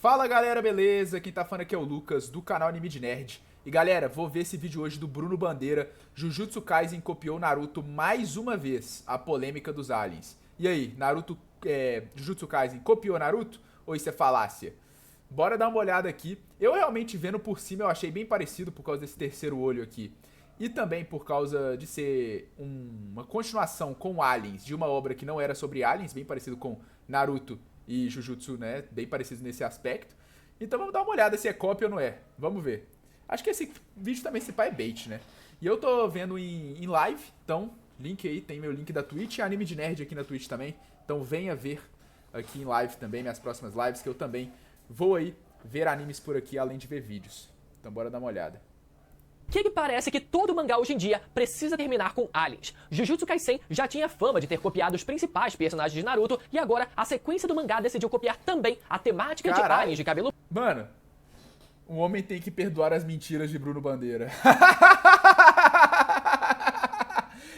Fala galera, beleza? Quem tá falando aqui é o Lucas, do canal Anime de Nerd. E galera, vou ver esse vídeo hoje do Bruno Bandeira. Jujutsu Kaisen copiou Naruto mais uma vez, a polêmica dos aliens. E aí, Jujutsu Kaisen copiou Naruto? Ou isso é falácia? Bora dar uma olhada aqui. Eu realmente vendo por cima eu achei bem parecido por causa desse terceiro olho aqui. E também por causa de ser uma continuação com aliens de uma obra que não era sobre aliens, bem parecido com Naruto e Jujutsu, né? Bem parecido nesse aspecto. Então vamos dar uma olhada se é cópia ou não é. Vamos ver. Acho que esse vídeo também se pá é bait, né? E eu tô vendo em live, então link aí, tem meu link da Twitch e Anime de Nerd aqui na Twitch também. Então venha ver aqui em live também, minhas próximas lives, que eu também vou aí ver animes por aqui, além de ver vídeos. Então bora dar uma olhada. Que parece que todo mangá hoje em dia precisa terminar com aliens. Jujutsu Kaisen já tinha fama de ter copiado os principais personagens de Naruto e agora a sequência do mangá decidiu copiar também a temática de aliens de cabelo... Mano, um homem tem que perdoar as mentiras de Bruno Bandeira.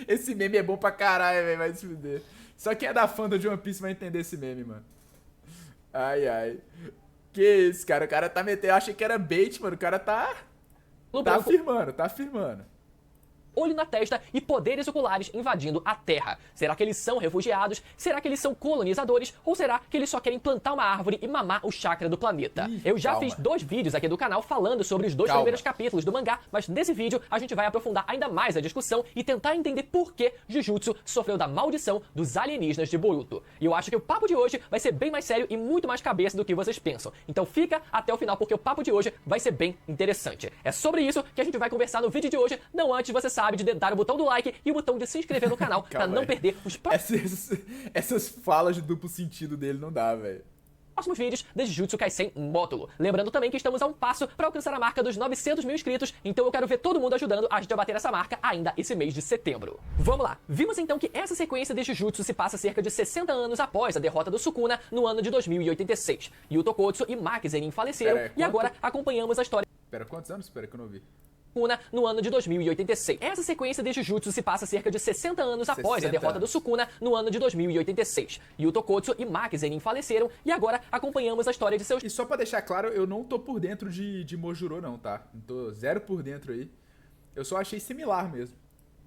Esse meme é bom pra caralho, velho, vai se fuder. Só quem é da fã de One Piece vai entender esse meme, mano. Ai, ai. Que isso, cara? O cara tá metendo... Eu achei que era bait, mano. O cara tá afirmando, tá afirmando. Olho na testa e poderes oculares invadindo a Terra. Será que eles são refugiados? Será que eles são colonizadores? Ou será que eles só querem plantar uma árvore e mamar o chakra do planeta? Eu já fiz 2 vídeos aqui do canal falando sobre os 2 primeiros capítulos do mangá, mas nesse vídeo a gente vai aprofundar ainda mais a discussão e tentar entender por que Jujutsu sofreu da maldição dos alienígenas de Boruto. E eu acho que o papo de hoje vai ser bem mais sério e muito mais cabeça do que vocês pensam. Então fica até o final porque o papo de hoje vai ser bem interessante. É sobre isso que a gente vai conversar no vídeo de hoje, não antes você sabe de dar o botão do like e o botão de se inscrever no canal pra não perder os essas falas de duplo sentido dele não dá, velho. próximos vídeos de Jujutsu Kaisen Módulo. Lembrando também que estamos a um passo para alcançar a marca dos 900 mil inscritos, então eu quero ver todo mundo ajudando a gente a bater essa marca ainda esse mês de setembro. Vamos lá! Vimos então que essa sequência de Jujutsu se passa cerca de 60 anos após a derrota do Sukuna no ano de 2086. Yuto Kotsu e Maki Zenin faleceram e agora acompanhamos a história... Pera, quantos anos? Espera que eu não vi. No ano de 2086. Essa sequência de Jujutsu se passa cerca de 60 anos após a derrota do Sukuna no ano de 2086. Yuto Kotsu e Maki Zenin faleceram e agora acompanhamos a história de seus... E só pra deixar claro, eu não tô por dentro de Mojuro não, tá? Não tô zero por dentro aí. Eu só achei similar mesmo.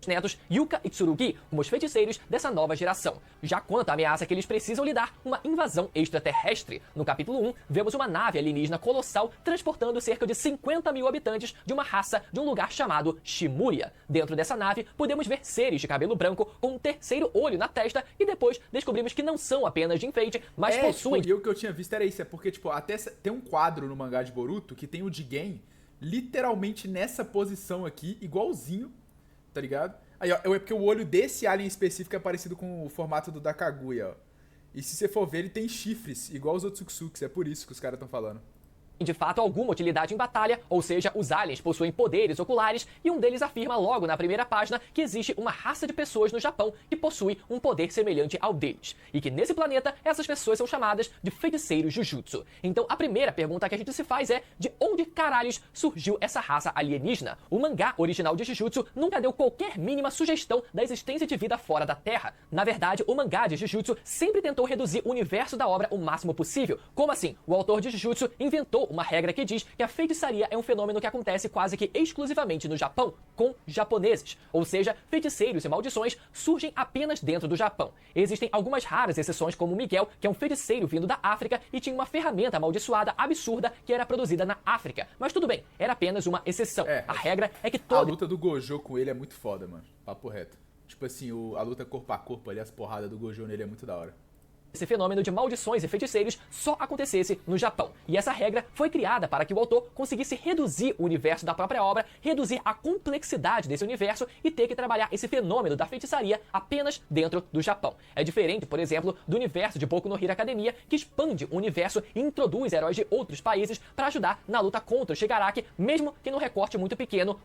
Netos Yuka e Tsurugi como os feiticeiros dessa nova geração. Já quanto à ameaça que eles precisam lidar, uma invasão extraterrestre. No capítulo 1, vemos uma nave alienígena colossal transportando cerca de 50 mil habitantes de uma raça de um lugar chamado Shimuria. Dentro dessa nave, podemos ver seres de cabelo branco com um terceiro olho na testa e depois descobrimos que não são apenas de enfeite, mas possuem... Tipo, e o que eu tinha visto era isso, é porque, tipo, até tem um quadro no mangá de Boruto que tem o Jigen literalmente nessa posição aqui, igualzinho, tá ligado? Aí, ó, é porque o olho desse alien específico é parecido com o formato do da Kaguya, ó. E se você for ver, ele tem chifres, igual os Otsutsuki, é por isso que os caras estão falando. De fato alguma utilidade em batalha, ou seja, os aliens possuem poderes oculares e um deles afirma logo na primeira página que existe uma raça de pessoas no Japão que possui um poder semelhante ao deles, e que nesse planeta essas pessoas são chamadas de feiticeiros Jujutsu. Então a primeira pergunta que a gente se faz é: de onde caralhos surgiu essa raça alienígena? O mangá original de Jujutsu nunca deu qualquer mínima sugestão da existência de vida fora da Terra. Na verdade, o mangá de Jujutsu sempre tentou reduzir o universo da obra o máximo possível. Como assim? O autor de Jujutsu inventou uma regra que diz que a feitiçaria é um fenômeno que acontece quase que exclusivamente no Japão, com japoneses. Ou seja, feiticeiros e maldições surgem apenas dentro do Japão. Existem algumas raras exceções, como Miguel, que é um feiticeiro vindo da África e tinha uma ferramenta amaldiçoada absurda que era produzida na África. Mas tudo bem, era apenas uma exceção. A regra é que A luta do Gojo com ele é muito foda, mano. Papo reto. Tipo assim, a luta corpo a corpo ali, as porradas do Gojo nele é muito da hora. Esse fenômeno de maldições e feiticeiros só acontecesse no Japão. E essa regra foi criada para que o autor conseguisse reduzir o universo da própria obra, reduzir a complexidade desse universo e ter que trabalhar esse fenômeno da feitiçaria apenas dentro do Japão. É diferente, por exemplo, do universo de Boku no Hero Academia, que expande o universo e introduz heróis de outros países para ajudar na luta contra o Shigaraki, mesmo que num recorte muito pequeno,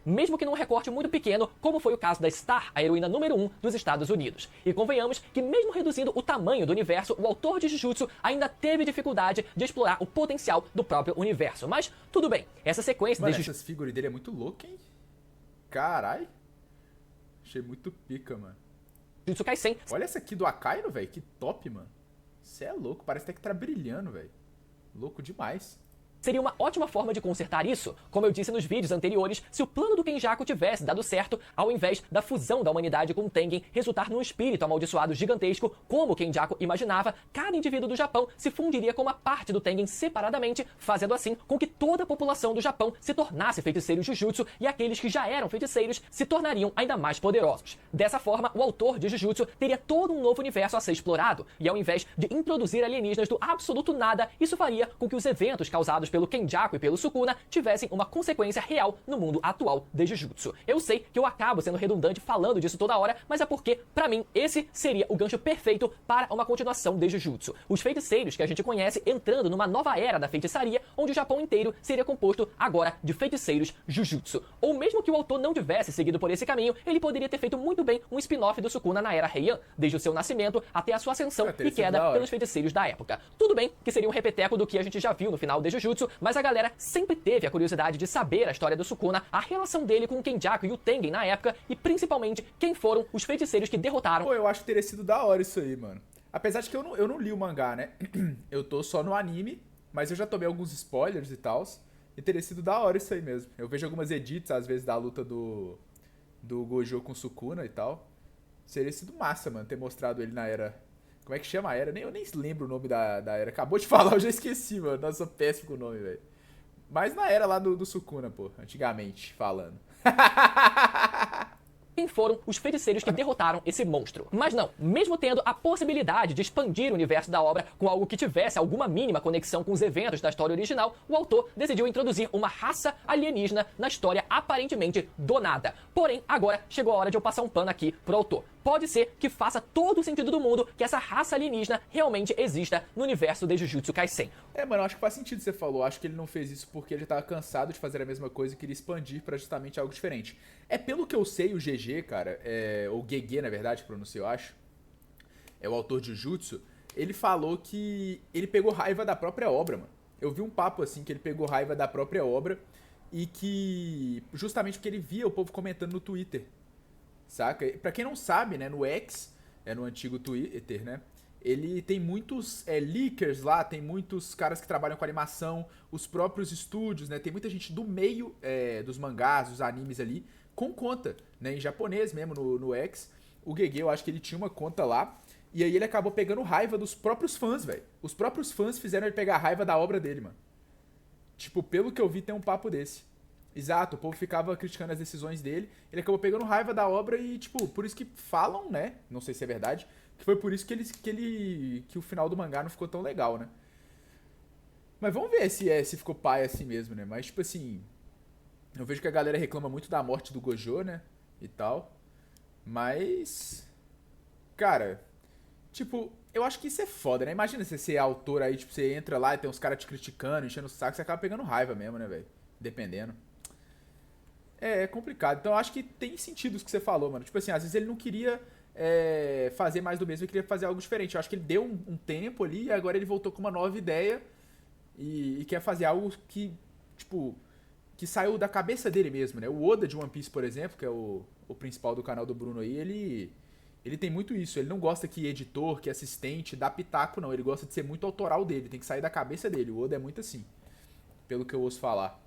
como foi o caso da Star, a heroína número 1 dos Estados Unidos. E convenhamos que mesmo reduzindo o tamanho do universo, o autor de Jujutsu ainda teve dificuldade de explorar o potencial do próprio universo. Mas tudo bem, essa sequência... Mano, essas figuras dele é muito louca, hein? Carai. Achei muito pica, mano. Jujutsu Kaisen. Olha essa aqui do Akainu, velho. Que top, mano. Cê é louco. Parece até que tá brilhando, velho. Louco demais. Seria uma ótima forma de consertar isso, como eu disse nos vídeos anteriores, se o plano do Kenjaku tivesse dado certo, ao invés da fusão da humanidade com Tengen resultar num espírito amaldiçoado gigantesco, como o Kenjaku imaginava, cada indivíduo do Japão se fundiria com uma parte do Tengen separadamente, fazendo assim com que toda a população do Japão se tornasse feiticeiros Jujutsu e aqueles que já eram feiticeiros se tornariam ainda mais poderosos. Dessa forma, o autor de Jujutsu teria todo um novo universo a ser explorado, e ao invés de introduzir alienígenas do absoluto nada, isso faria com que os eventos causados pelo Kenjaku e pelo Sukuna tivessem uma consequência real no mundo atual de Jujutsu. Eu sei que eu acabo sendo redundante falando disso toda hora, mas é porque, pra mim, esse seria o gancho perfeito para uma continuação de Jujutsu. Os feiticeiros que a gente conhece entrando numa nova era da feitiçaria, onde o Japão inteiro seria composto agora de feiticeiros Jujutsu. Ou mesmo que o autor não tivesse seguido por esse caminho, ele poderia ter feito muito bem um spin-off do Sukuna na era Heian, desde o seu nascimento até a sua ascensão e queda pelos feiticeiros da época. Tudo bem que seria um repeteco do que a gente já viu no final de Jujutsu, mas a galera sempre teve a curiosidade de saber a história do Sukuna, a relação dele com o Kenjaku e o Tengen na época, e principalmente quem foram os feiticeiros que derrotaram. Pô, eu acho que teria sido da hora isso aí, mano. Apesar de que eu não li o mangá, né? Eu tô só no anime, mas eu já tomei alguns spoilers e tal. E teria sido da hora isso aí mesmo. Eu vejo algumas edits, às vezes, da luta do Gojo com o Sukuna e tal. Seria sido massa, mano, ter mostrado ele na era... Como é que chama a era? Eu nem lembro o nome da era. Acabou de falar, eu já esqueci, mano. Nossa, eu sou péssimo com o nome, velho. Mas na era lá do Sukuna, pô. Antigamente, falando. Quem foram os feiticeiros que derrotaram esse monstro. Mas não, mesmo tendo a possibilidade de expandir o universo da obra com algo que tivesse alguma mínima conexão com os eventos da história original, o autor decidiu introduzir uma raça alienígena na história aparentemente do nada. Porém, agora chegou a hora de eu passar um pano aqui pro autor. Pode ser que faça todo o sentido do mundo que essa raça alienígena realmente exista no universo de Jujutsu Kaisen. Mano, eu acho que faz sentido o que você falou. Eu acho que ele não fez isso porque ele tava cansado de fazer a mesma coisa e queria expandir pra justamente algo diferente. Pelo que eu sei, o GG, cara, ou GG, na verdade, pronunciou, eu acho, é o autor de Jujutsu, ele falou que ele pegou raiva da própria obra, mano. Eu vi um papo assim, que ele pegou raiva da própria obra e que, justamente porque ele via o povo comentando no Twitter, saca? Pra quem não sabe, né, no X, no antigo Twitter, né, ele tem muitos leakers lá, tem muitos caras que trabalham com animação, os próprios estúdios, né, tem muita gente do meio dos mangás, dos animes ali, com conta, né, em japonês mesmo, no X. O GG, eu acho que ele tinha uma conta lá, e aí ele acabou pegando raiva dos próprios fãs, velho. Os próprios fãs fizeram ele pegar raiva da obra dele, mano. Tipo, pelo que eu vi, tem um papo desse. Exato, o povo ficava criticando as decisões dele, ele acabou pegando raiva da obra e, tipo, por isso que falam, né, não sei se é verdade, que foi por isso que o final do mangá não ficou tão legal, né. Mas vamos ver se ficou pai assim mesmo, né, mas, tipo assim, eu vejo que a galera reclama muito da morte do Gojo, né, e tal, mas, cara, tipo, eu acho que isso é foda, né, imagina você ser autor aí, tipo, você entra lá e tem uns caras te criticando, enchendo o saco, você acaba pegando raiva mesmo, né, velho, dependendo. É complicado. Então eu acho que tem sentido isso que você falou, mano. Tipo assim, às vezes ele não queria fazer mais do mesmo, ele queria fazer algo diferente. Eu acho que ele deu um tempo ali e agora ele voltou com uma nova ideia e quer fazer algo que, tipo, que saiu da cabeça dele mesmo, né? O Oda de One Piece, por exemplo, que é o principal do canal do Bruno aí, ele tem muito isso. Ele não gosta que editor, que assistente dá pitaco, não. Ele gosta de ser muito autoral dele, tem que sair da cabeça dele. O Oda é muito assim, pelo que eu ouço falar.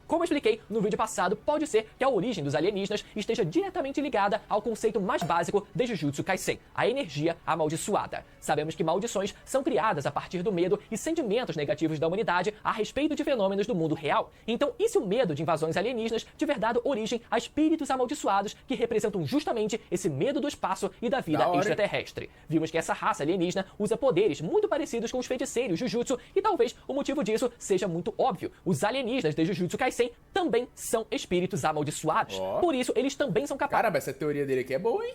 Como eu expliquei no vídeo passado, pode ser que a origem dos alienígenas esteja diretamente ligada ao conceito mais básico de Jujutsu Kaisen, a energia amaldiçoada. Sabemos que maldições são criadas a partir do medo e sentimentos negativos da humanidade a respeito de fenômenos do mundo real. Então, e se o medo de invasões alienígenas tiver dado origem a espíritos amaldiçoados que representam justamente esse medo do espaço e da vida extraterrestre? Vimos que essa raça alienígena usa poderes muito parecidos com os feiticeiros Jujutsu e talvez o motivo disso seja muito óbvio. Os alienígenas de Jujutsu Kaisen também são espíritos amaldiçoados. Por isso, eles também são capazes... Caramba, essa teoria dele aqui é boa, hein?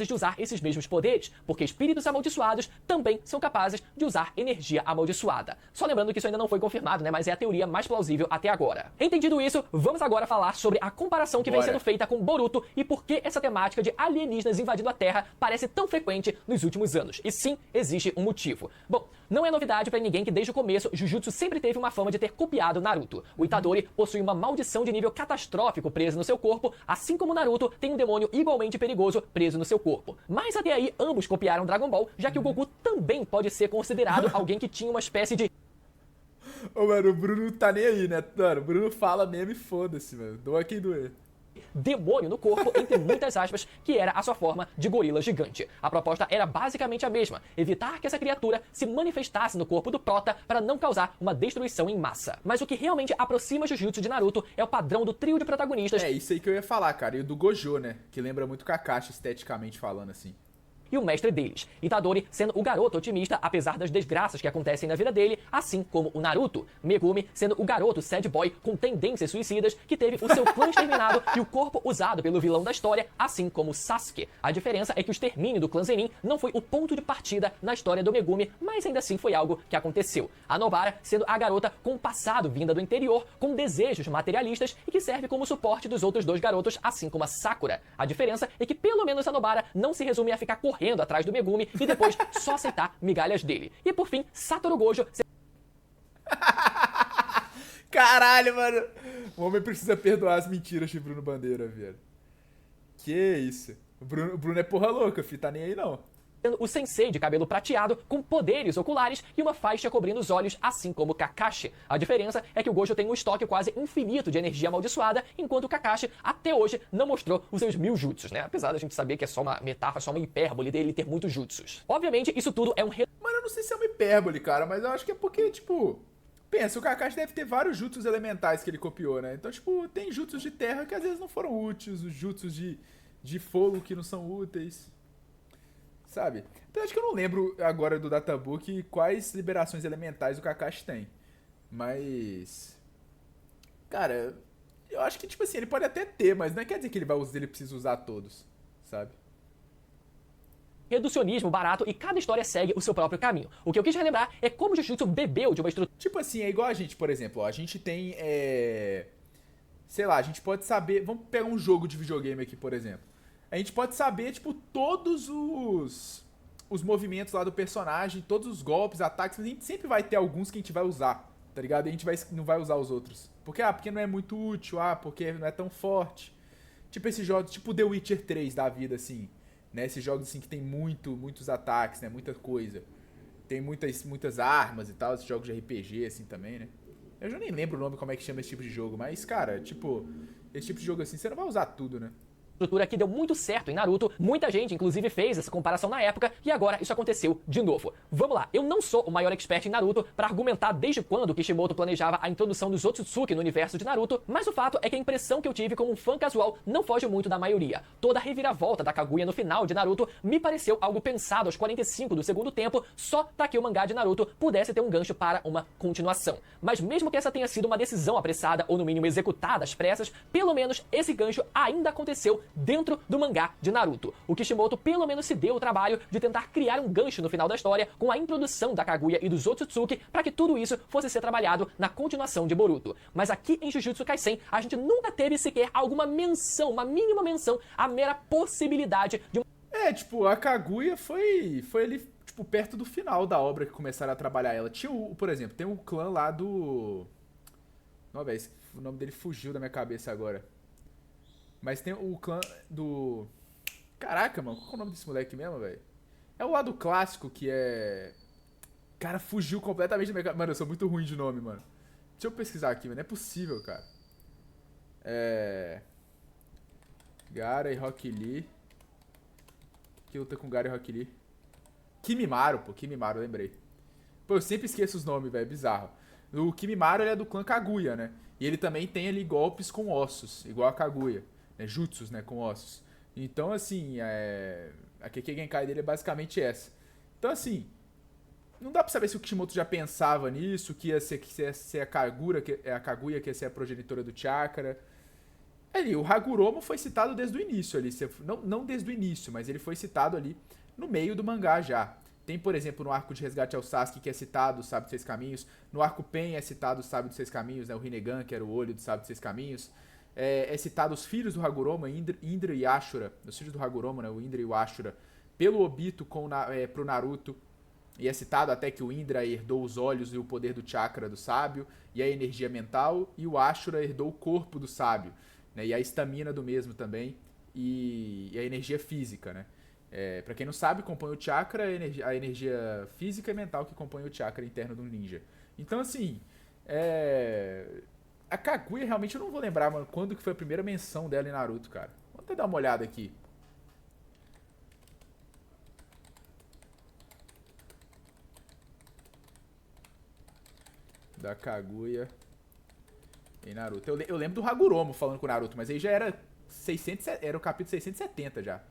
De usar esses mesmos poderes, porque espíritos amaldiçoados também são capazes de usar energia amaldiçoada. Só lembrando que isso ainda não foi confirmado, né? Mas é a teoria mais plausível até agora. Entendido isso, vamos agora falar sobre a comparação que vem sendo feita com Boruto e por que essa temática de alienígenas invadindo a Terra parece tão frequente nos últimos anos. E sim, existe um motivo. Bom, Não é novidade pra ninguém que desde o começo, Jujutsu sempre teve uma fama de ter copiado Naruto. O Itadori possui uma maldição de nível catastrófico presa no seu corpo, assim como Naruto tem um demônio igualmente perigoso preso no seu corpo. Mas até aí, ambos copiaram Dragon Ball, já que o Goku também pode ser considerado alguém que tinha uma espécie de... Ô, mano, o Bruno tá nem aí, né? Mano, o Bruno fala mesmo e foda-se, mano. Doa quem doer. demônio no corpo, entre muitas aspas, que era a sua forma de gorila gigante. A proposta era basicamente a mesma, evitar que essa criatura se manifestasse no corpo do prota para não causar uma destruição em massa. Mas o que realmente aproxima Jujutsu de Naruto é o padrão do trio de protagonistas. É, isso aí que eu ia falar, cara, e o do Gojo, né, que lembra muito Kakashi esteticamente falando, assim. E o mestre deles, Itadori sendo o garoto otimista apesar das desgraças que acontecem na vida dele, assim como o Naruto, Megumi sendo o garoto sad boy com tendências suicidas que teve o seu clã exterminado e o corpo usado pelo vilão da história, assim como Sasuke. A diferença é que o extermínio do clã Zenin não foi o ponto de partida na história do Megumi, mas ainda assim foi algo que aconteceu. A Nobara sendo a garota com um passado vinda do interior, com desejos materialistas e que serve como suporte dos outros dois garotos, assim como a Sakura. A diferença é que pelo menos a Nobara não se resume a ficar correndo atrás do Megumi e depois só aceitar migalhas dele. E por fim, Satoru Gojo... Caralho, mano. O homem precisa perdoar as mentiras de Bruno Bandeira, velho. Que isso. O Bruno é porra louca, filho. Tá nem aí, não. Sendo o sensei de cabelo prateado, com poderes oculares e uma faixa cobrindo os olhos, assim como Kakashi. A diferença é que o Gojo tem um estoque quase infinito de energia amaldiçoada, enquanto o Kakashi, até hoje, não mostrou os seus 1000 jutsus, né? Apesar da gente saber que é só uma metáfora, só uma hipérbole dele ter muitos jutsus. Obviamente, isso tudo é um... Mano, eu não sei se é uma hipérbole, cara, mas eu acho que é porque, tipo... Pensa, o Kakashi deve ter vários jutsus elementais que ele copiou, né? Então, tipo, tem jutsus de terra que às vezes não foram úteis, os jutsus de fogo que não são úteis... Sabe? Apesar de que eu não lembro agora do databook quais liberações elementais o Kakashi tem. Mas... Cara, eu acho que, tipo assim, ele pode até ter, mas não quer dizer que ele precisa usar todos, sabe? Reducionismo barato e cada história segue o seu próprio caminho. O que eu quis relembrar é como o Jujutsu bebeu de uma estrutura... Tipo assim, é igual a gente, por exemplo, ó, a gente tem, sei lá, a gente pode saber... Vamos pegar um jogo de videogame aqui, por exemplo. A gente pode saber, tipo, todos os movimentos lá do personagem, todos os golpes, ataques, mas a gente sempre vai ter alguns que a gente vai usar, tá ligado? E a gente não vai usar os outros. Porque não é muito útil, porque não é tão forte. Tipo esses jogos, tipo The Witcher 3 da vida, assim, né? Esses jogos, assim, que tem muitos ataques, né? Muita coisa. Tem muitas armas e tal, esses jogos de RPG, assim, também, né? Eu já nem lembro o nome, como é que chama esse tipo de jogo, mas, cara, tipo, esse tipo de jogo, assim, você não vai usar tudo, né? Estrutura que deu muito certo em Naruto, muita gente inclusive fez essa comparação na época e agora isso aconteceu de novo. Vamos lá, eu não sou o maior expert em Naruto para argumentar desde quando Kishimoto planejava a introdução dos Otsutsuki no universo de Naruto, mas o fato é que a impressão que eu tive como um fã casual não foge muito da maioria. Toda a reviravolta da Kaguya no final de Naruto me pareceu algo pensado aos 45 do segundo tempo só para que o mangá de Naruto pudesse ter um gancho para uma continuação. Mas mesmo que essa tenha sido uma decisão apressada ou no mínimo executada às pressas, pelo menos esse gancho ainda aconteceu dentro do mangá de Naruto. O Kishimoto pelo menos se deu o trabalho de tentar criar um gancho no final da história com a introdução da Kaguya e dos Otsutsuki para que tudo isso fosse ser trabalhado na continuação de Boruto. Mas aqui em Jujutsu Kaisen a gente nunca teve sequer alguma menção, uma mínima menção à mera possibilidade de... Tipo, a Kaguya foi ali, tipo, perto do final da obra que começaram a trabalhar ela. Tinha por exemplo, tem um clã lá do... Não, velho, o nome dele fugiu da minha cabeça agora. Mas tem o clã do... Caraca, mano, qual é o nome desse moleque mesmo, velho? É o lado clássico que é... Cara, fugiu completamente da minha cabeça. Mano, eu sou muito ruim de nome, mano. Deixa eu pesquisar aqui, mano. Não é possível, cara. Gaara e Rock Lee. Que luta com Gaara e Rock Lee? Kimimaro, pô. Kimimaro, lembrei. Pô, eu sempre esqueço os nomes, velho. Bizarro. O Kimimaro, ele é do clã Kaguya, né? E ele também tem ali golpes com ossos, igual a Kaguya. Né? Jutsus, né? Com ossos. Então, assim, a Kekkei Genkai dele é basicamente essa. Então, assim, não dá pra saber se o Kishimoto já pensava nisso, que ia ser a Kaguya, que ia ser a progenitora do Chakra. Ali, o Hagoromo foi citado desde o início ali. Não desde o início, mas ele foi citado ali no meio do mangá já. Tem, por exemplo, no arco de Resgate ao Sasuke, que é citado o Sábio dos Seis Caminhos. No arco Pen é citado o Sábio dos Seis Caminhos, né? O Rinnegan, que era o olho do Sábio dos Seis Caminhos. É citado os filhos do Hagoromo, Indra e Ashura. Os filhos do Hagoromo, né? O Indra e o Ashura. Pelo Obito pro Naruto. E é citado até que o Indra herdou os olhos e o poder do chakra do sábio, e a energia mental, e o Ashura herdou o corpo do sábio, né? E a estamina do mesmo também, e a energia física, né? Pra quem não sabe, compõe o chakra, a energia física e mental que compõe o chakra interno do ninja. Então, assim, a Kaguya, realmente, eu não vou lembrar, mano, quando que foi a primeira menção dela em Naruto, cara. Vou até dar uma olhada aqui. Da Kaguya em Naruto. Eu lembro do Hagoromo falando com o Naruto, mas aí já era 600, era o capítulo 670 já.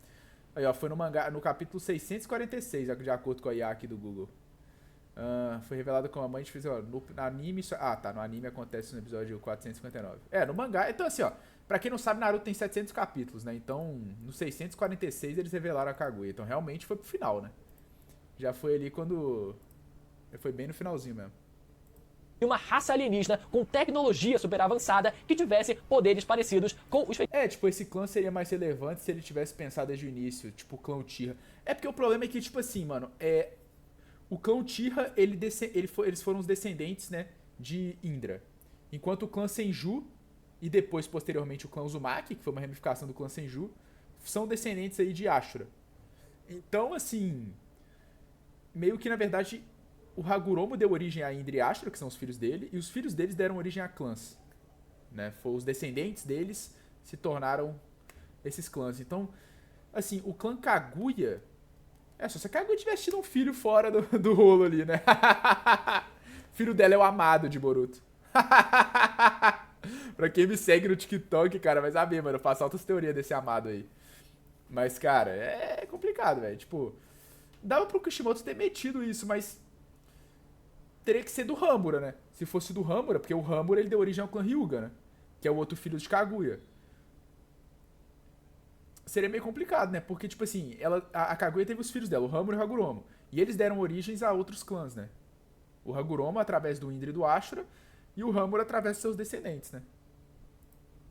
Aí, ó, foi no mangá, no capítulo 646, de acordo com a IA aqui do Google. Foi revelado como a mãe de Freezer. No anime. Tá. No anime acontece no episódio 459. No mangá. Então, assim, ó. Pra quem não sabe, Naruto tem 700 capítulos, né? Então, no 646 eles revelaram a Kaguya. Então, realmente foi pro final, né? Já foi ali quando. Foi bem no finalzinho mesmo. E uma raça alienígena com tecnologia super avançada que tivesse poderes parecidos com os tipo, esse clã seria mais relevante se ele tivesse pensado desde o início, tipo, o clã Uchiha. Porque o problema é que, tipo assim, mano, o clã Uchiha, eles foram os descendentes, né, de Indra. Enquanto o clã Senju, e depois, posteriormente, o clã Uzumaki, que foi uma ramificação do clã Senju, são descendentes aí de Ashura. Então, assim, meio que, na verdade, o Hagoromo deu origem a Indra e Ashura, que são os filhos dele, e os filhos deles deram origem a clãs. Né? Os descendentes deles se tornaram esses clãs. Então, assim, o clã Kaguya... só se a Kaguya tivesse tido um filho fora do rolo ali, né? Filho dela é o amado de Boruto. Pra quem me segue no TikTok, cara, vai saber, mano. Eu faço altas teorias desse amado aí. Mas, cara, é complicado, velho. Tipo, dava pro Kishimoto ter metido isso, mas teria que ser do Hamura, né? Se fosse do Hamura, porque o Hamura ele deu origem ao clã Hyuga, né? Que é o outro filho de Kaguya. Seria meio complicado, né? Porque, tipo assim, a Kaguya teve os filhos dela, o Hamura e o Hagoromo. E eles deram origens a outros clãs, né? O Hagoromo através do Indra e do Ashura, e o Hamura através de seus descendentes, né?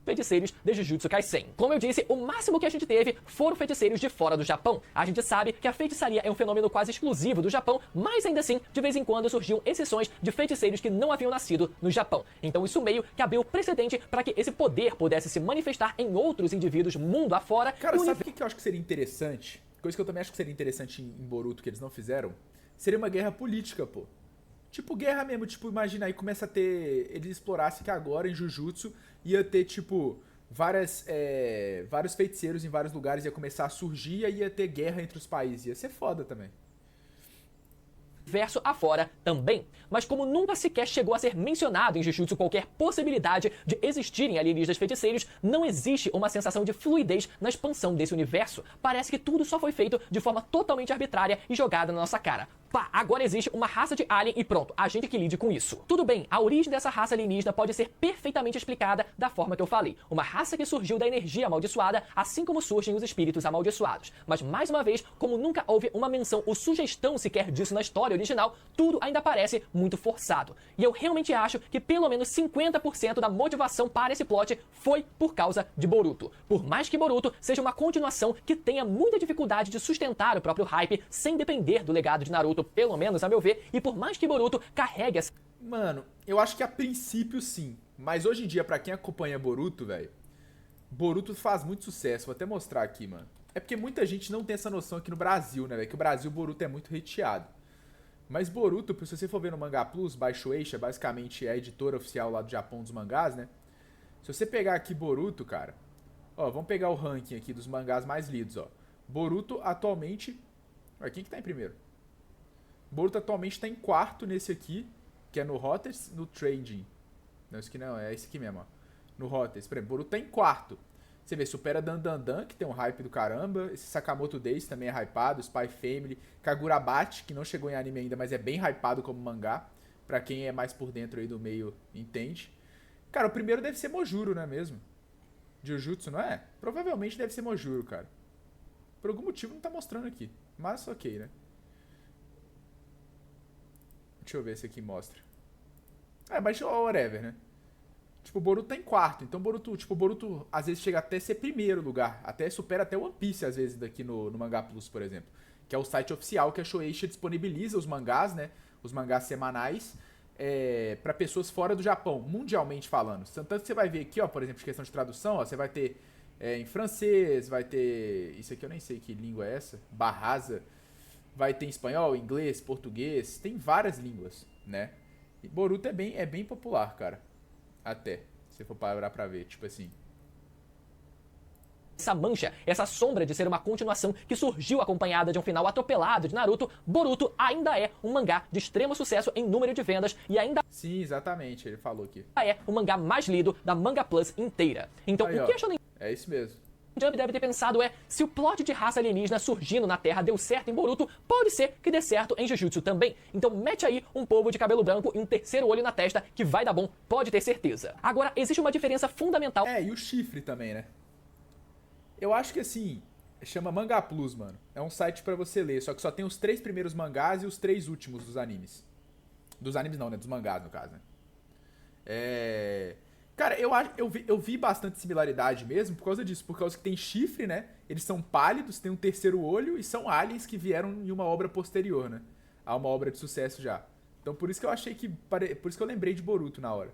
Feiticeiros de Jujutsu Kaisen. Como eu disse, o máximo que a gente teve foram feiticeiros de fora do Japão. A gente sabe que a feitiçaria é um fenômeno quase exclusivo do Japão, mas ainda assim, de vez em quando surgiam exceções de feiticeiros que não haviam nascido no Japão. Então isso meio que abriu precedente para que esse poder pudesse se manifestar em outros indivíduos mundo afora. Cara, sabe o que eu acho que seria interessante? Coisa que eu também acho que seria interessante em Boruto, que eles não fizeram? Seria uma guerra política, pô. Tipo, guerra mesmo, tipo, imagina aí, começa a ter... Eles explorassem que agora em Jujutsu ia ter, tipo, vários feiticeiros em vários lugares, ia começar a surgir e ia ter guerra entre os países. Ia ser foda também. Verso afora também. Mas como nunca sequer chegou a ser mencionado em Jujutsu qualquer possibilidade de existirem alienígenas feiticeiros, não existe uma sensação de fluidez na expansão desse universo. Parece que tudo só foi feito de forma totalmente arbitrária e jogada na nossa cara. Pá, agora existe uma raça de alien e pronto, a gente que lide com isso. Tudo bem, a origem dessa raça alienígena pode ser perfeitamente explicada da forma que eu falei. Uma raça que surgiu da energia amaldiçoada, assim como surgem os espíritos amaldiçoados. Mas mais uma vez, como nunca houve uma menção ou sugestão sequer disso na história original, tudo ainda parece muito forçado. E eu realmente acho que pelo menos 50% da motivação para esse plot foi por causa de Boruto. Por mais que Boruto seja uma continuação que tenha muita dificuldade de sustentar o próprio hype sem depender do legado de Naruto, pelo menos a meu ver, e por mais que Boruto carregue essa... Mano, eu acho que a princípio sim, mas hoje em dia, pra quem acompanha Boruto, velho, Boruto faz muito sucesso, vou até mostrar aqui, mano. É porque muita gente não tem essa noção aqui no Brasil, né, velho, que o Brasil, Boruto é muito hateado. Mas Boruto, se você for ver no Manga Plus, Baishueisha, basicamente é a editora oficial lá do Japão dos mangás, né? Se você pegar aqui Boruto, cara, ó, vamos pegar o ranking aqui dos mangás mais lidos, ó. Boruto atualmente... Olha, quem que tá em primeiro? Boruto atualmente tá em quarto nesse aqui, que é no Hottest, no Trending. Não, esse aqui não, é esse aqui mesmo, ó. No Hottest, por exemplo, Boruto tá em quarto. Você vê, supera Dandandan, que tem um hype do caramba. Esse Sakamoto Days também é hypado. Spy Family. Kagurabachi, que não chegou em anime ainda, mas é bem hypado como mangá. Pra quem é mais por dentro aí do meio, entende. Cara, o primeiro deve ser Mojuro, não é mesmo? Jujutsu, não é? Provavelmente deve ser Mojuro, cara. Por algum motivo não tá mostrando aqui. Mas ok, né? Deixa eu ver se aqui mostra. Mas whatever, né? Tipo, o Boruto tá em quarto. Então, Boruto às vezes chega até ser primeiro lugar. Até supera até One Piece, às vezes, daqui no Manga Plus, por exemplo. que é o site oficial que a Shueisha disponibiliza os mangás, né? Os mangás semanais para pessoas fora do Japão, mundialmente falando. Tanto que você vai ver aqui, ó, por exemplo, questão de tradução, ó, você vai ter em francês, vai ter... Isso aqui eu nem sei que língua é essa. Barraza. Vai ter em espanhol, inglês, português. Tem várias línguas, né? E Boruto é bem popular, cara. Até, se for parar pra ver, tipo assim... Essa mancha, essa sombra de ser uma continuação que surgiu acompanhada de um final atropelado de Naruto, Boruto ainda é um mangá de extremo sucesso em número de vendas e ainda Sim, exatamente, ele falou aqui. é o mangá mais lido da Manga Plus inteira. Então, Aí, o que ó, a Shonen é isso mesmo. Jump deve ter pensado se o plot de raça alienígena surgindo na Terra deu certo em Boruto, pode ser que dê certo em Jujutsu também. Então mete aí um povo de cabelo branco e um terceiro olho na testa que vai dar bom, pode ter certeza. Agora, existe uma diferença fundamental. E o chifre também, né? Eu acho que assim, chama Manga Plus, mano. É um site pra você ler, só que só tem os 3 primeiros mangás e os 3 últimos dos animes. Dos animes não, né? Dos mangás, no caso, né? Cara, eu vi bastante similaridade mesmo por causa disso. Por causa que tem chifre, né? Eles são pálidos, tem um terceiro olho e são aliens que vieram em uma obra posterior, né? A uma obra de sucesso já. Então por isso que eu achei que... Por isso que eu lembrei de Boruto na hora.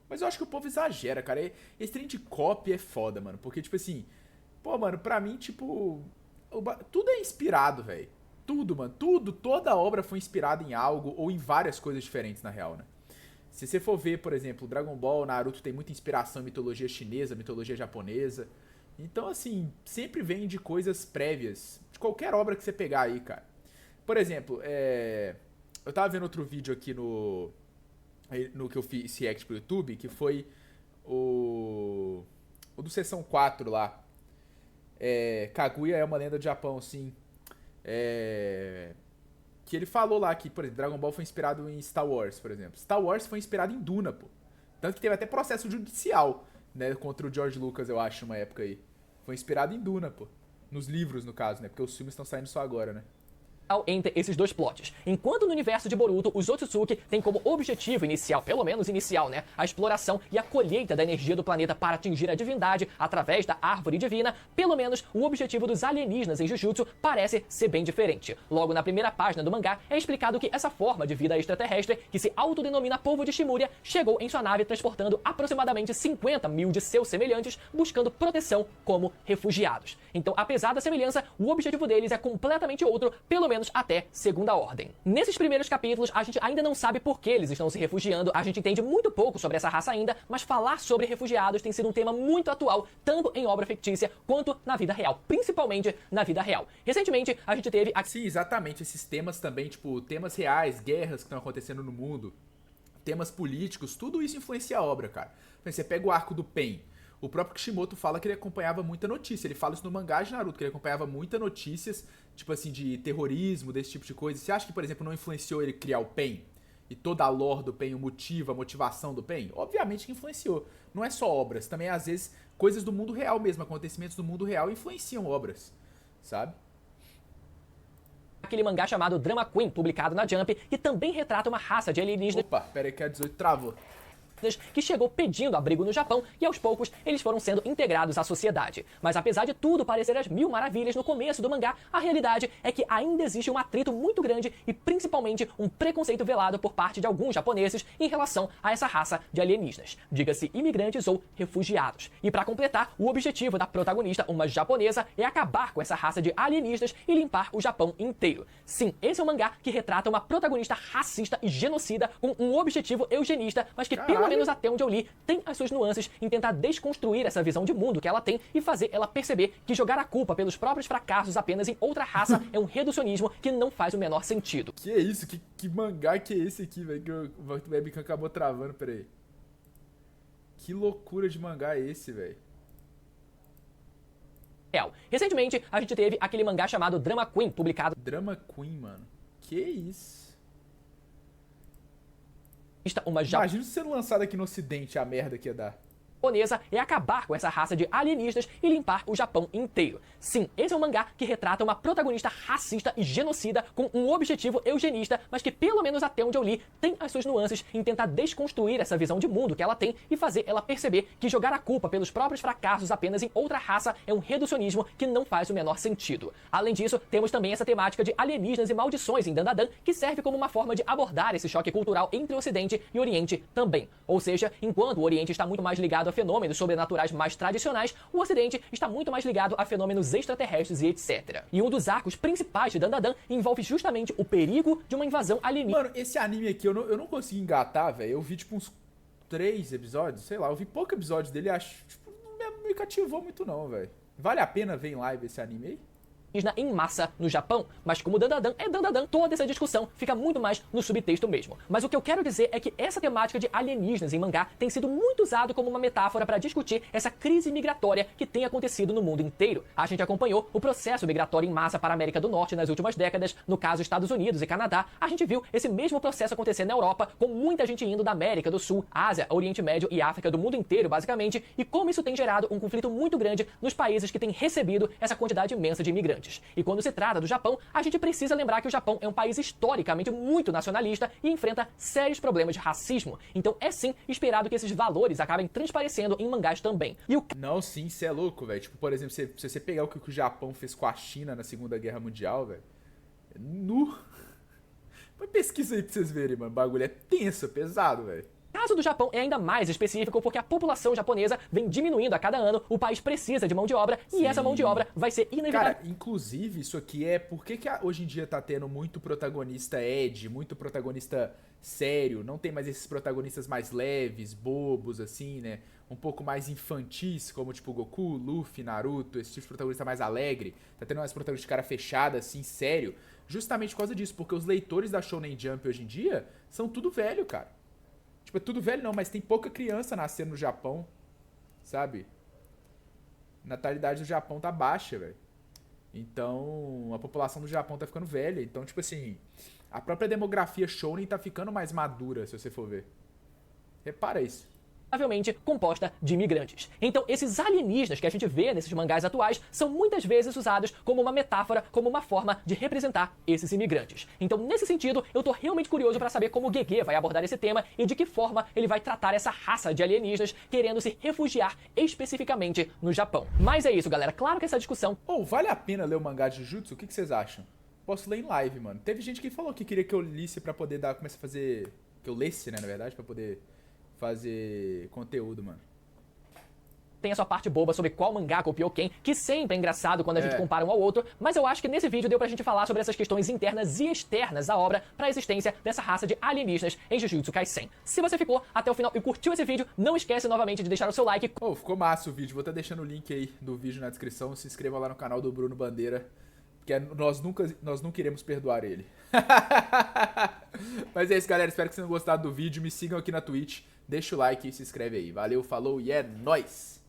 Mas eu acho que o povo exagera, cara. Esse trem de copy é foda, mano. Porque, tipo assim... Pô, mano, pra mim, tipo... Tudo é inspirado, velho. Tudo, mano. Tudo, toda obra foi inspirada em algo ou em várias coisas diferentes, na real, né? Se você for ver, por exemplo, Dragon Ball, Naruto tem muita inspiração em mitologia chinesa, mitologia japonesa. Então, assim, sempre vem de coisas prévias. De qualquer obra que você pegar aí, cara. Por exemplo, eu tava vendo outro vídeo aqui no que eu fiz react pro YouTube, que foi o do Seção 4 lá. Kaguya é uma lenda do Japão, sim. Que ele falou lá que, por exemplo, Dragon Ball foi inspirado em Star Wars, por exemplo. Star Wars foi inspirado em Duna, pô. Tanto que teve até processo judicial, né, contra o George Lucas, eu acho, uma época aí. Foi inspirado em Duna, pô. Nos livros, no caso, né, porque os filmes estão saindo só agora, né. Entre esses dois plots. Enquanto no universo de Boruto, os Otsutsuki têm como objetivo inicial, pelo menos inicial, né, a exploração e a colheita da energia do planeta para atingir a divindade através da árvore divina, pelo menos o objetivo dos alienígenas em Jujutsu parece ser bem diferente. Logo na primeira página do mangá é explicado que essa forma de vida extraterrestre, que se autodenomina povo de Shimuria, chegou em sua nave transportando aproximadamente 50 mil de seus semelhantes, buscando proteção como refugiados. Então, apesar da semelhança, o objetivo deles é completamente outro, pelo menos até segunda ordem. Nesses primeiros capítulos, a gente ainda não sabe por que eles estão se refugiando, a gente entende muito pouco sobre essa raça ainda, mas falar sobre refugiados tem sido um tema muito atual, tanto em obra fictícia quanto na vida real, principalmente na vida real. Recentemente, a gente teve... Sim, exatamente, esses temas também, tipo, temas reais, guerras que estão acontecendo no mundo, temas políticos, tudo isso influencia a obra, cara. Você pega o arco do Pain. O próprio Kishimoto fala que ele acompanhava muita notícia. Ele fala isso no mangá de Naruto, que ele acompanhava muitas notícias, tipo assim, de terrorismo, desse tipo de coisa. Você acha que, por exemplo, não influenciou ele criar o Pain? E toda a lore do Pain, o motivo, a motivação do Pain? Obviamente que influenciou. Não é só obras, também às vezes coisas do mundo real mesmo, acontecimentos do mundo real influenciam obras, sabe? Aquele mangá chamado Drama Queen, publicado na Jump, que também retrata uma raça de alienígenas... Opa, pera aí que a 18 travou. Que chegou pedindo abrigo no Japão e aos poucos eles foram sendo integrados à sociedade. Mas apesar de tudo parecer as mil maravilhas no começo do mangá, a realidade é que ainda existe um atrito muito grande e principalmente um preconceito velado por parte de alguns japoneses em relação a essa raça de alienígenas, diga-se imigrantes ou refugiados. E para completar, o objetivo da protagonista, uma japonesa, é acabar com essa raça de alienígenas e limpar o Japão inteiro. Sim, esse é um mangá que retrata uma protagonista racista e genocida com um objetivo eugenista, mas que pelo menos até onde eu li, tem as suas nuances em tentar desconstruir essa visão de mundo que ela tem e fazer ela perceber que jogar a culpa pelos próprios fracassos apenas em outra raça é um reducionismo que não faz o menor sentido. Que é isso? Que mangá que é esse aqui, velho? Que o webcam acabou travando, peraí. Que loucura de mangá é esse, velho? Recentemente, a gente teve aquele mangá chamado Drama Queen, publicado... Drama Queen, mano. Que isso? Uma Imagina se sendo lançado aqui no ocidente, a merda que ia dar. japonesa é acabar com essa raça de alienígenas e limpar o Japão inteiro. Sim, esse é um mangá que retrata uma protagonista racista e genocida com um objetivo eugenista, mas que pelo menos até onde eu li, tem as suas nuances em tentar desconstruir essa visão de mundo que ela tem e fazer ela perceber que jogar a culpa pelos próprios fracassos apenas em outra raça é um reducionismo que não faz o menor sentido. Além disso, temos também essa temática de alienígenas e maldições em Dandadan, que serve como uma forma de abordar esse choque cultural entre o Ocidente e Oriente também. Ou seja, enquanto o Oriente está muito mais ligado a fenômenos sobrenaturais mais tradicionais, o Ocidente está muito mais ligado a fenômenos extraterrestres e etc. E um dos arcos principais de Dandadan envolve justamente o perigo de uma invasão alienígena. Mano, esse anime aqui eu não consegui engatar, velho. Eu vi tipo uns 3 episódios, sei lá. Eu vi poucos episódios dele e acho, tipo, não me cativou muito não, velho. Vale a pena ver em live esse anime aí? Em massa no Japão, mas como Dandadan é Dandadan, toda essa discussão fica muito mais no subtexto mesmo. Mas o que eu quero dizer é que essa temática de alienígenas em mangá tem sido muito usado como uma metáfora para discutir essa crise migratória que tem acontecido no mundo inteiro. A gente acompanhou o processo migratório em massa para a América do Norte nas últimas décadas, no caso Estados Unidos e Canadá. A gente viu esse mesmo processo acontecer na Europa, com muita gente indo da América do Sul, Ásia, Oriente Médio e África, do mundo inteiro basicamente, e como isso tem gerado um conflito muito grande nos países que têm recebido essa quantidade imensa de imigrantes. E quando se trata do Japão, a gente precisa lembrar que o Japão é um país historicamente muito nacionalista e enfrenta sérios problemas de racismo. Então é sim esperado que esses valores acabem transparecendo em mangás também. Não, sim, você é louco, velho. Tipo, por exemplo, se você pegar o que o Japão fez com a China na Segunda Guerra Mundial, velho. Mas pesquisa aí pra vocês verem, mano. O bagulho é tenso, é pesado, velho. O caso do Japão é ainda mais específico porque a população japonesa vem diminuindo a cada ano, o país precisa de mão de obra e essa mão de obra vai ser inevitável. Cara, inclusive isso aqui é por que hoje em dia tá tendo muito protagonista muito protagonista sério, não tem mais esses protagonistas mais leves, bobos assim, né? Um pouco mais infantis, como tipo Goku, Luffy, Naruto, esse tipo de protagonista mais alegre. Tá tendo mais protagonista de cara fechada assim, sério, justamente por causa disso, porque os leitores da Shonen Jump hoje em dia são tudo velho, cara. Tipo, é tudo velho não, mas tem pouca criança nascendo no Japão, sabe? A natalidade do Japão tá baixa, velho. Então, a população do Japão tá ficando velha. Então, tipo assim, a própria demografia shounen tá ficando mais madura, se você for ver. Repara isso. Provavelmente composta de imigrantes. Então, esses alienígenas que a gente vê nesses mangás atuais são muitas vezes usados como uma metáfora, como uma forma de representar esses imigrantes. Então, nesse sentido, eu tô realmente curioso para saber como o Gege vai abordar esse tema e de que forma ele vai tratar essa raça de alienígenas querendo se refugiar especificamente no Japão. Mas é isso, galera. Claro que essa discussão... Vale a pena ler o mangá de Jujutsu? O que vocês acham? Posso ler em live, mano. Teve gente que falou que queria que eu lisse pra poder começar a fazer... Que eu lesse, né, na verdade, pra poder... fazer conteúdo, mano. Tem a sua parte boba sobre qual mangá copiou quem, que sempre é engraçado quando a gente compara um ao outro, mas eu acho que nesse vídeo deu pra gente falar sobre essas questões internas e externas à obra pra existência dessa raça de alienígenas em Jujutsu Kaisen. Se você ficou até o final e curtiu esse vídeo, não esquece novamente de deixar o seu like. Ficou massa o vídeo, vou estar deixando o link aí do vídeo na descrição, se inscreva lá no canal do Bruno Bandeira, porque nós nunca iremos perdoar ele. Mas é isso, galera, espero que vocês tenham gostado do vídeo, me sigam aqui na Twitch, deixa o like e se inscreve aí. Valeu, falou e é nóis!